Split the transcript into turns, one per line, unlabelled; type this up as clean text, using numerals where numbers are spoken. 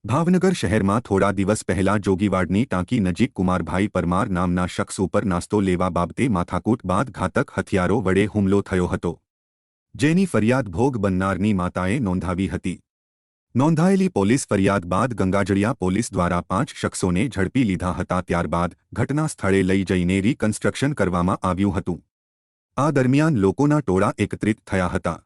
ભાવનગર શહેરમાં થોડા દિવસ પહેલા જોગીવાડની ટાંકી નજીક કુમારભાઈ પરમાર નામના શખ્સ ઉપર નાસ્તો લેવા બાબતે માથાકૂટ બાદ ઘાતક હથિયારો વડે હુમલો થયો હતો, જેની ફરિયાદ ભોગ બનનારની માતાએ નોંધાવી હતી। નોંધાયેલી પોલીસ ફરિયાદ બાદ ગંગાજળિયા પોલીસ દ્વારા 5 શખ્સોને ઝડપી લીધા હતા। ત્યારબાદ ઘટના સ્થળે લઈ જઈને રિકન્સ્ટ્રક્શન કરવામાં આવ્યું હતું। આ દરમિયાન લોકોના ટોળા એકત્રિત થયા હતા।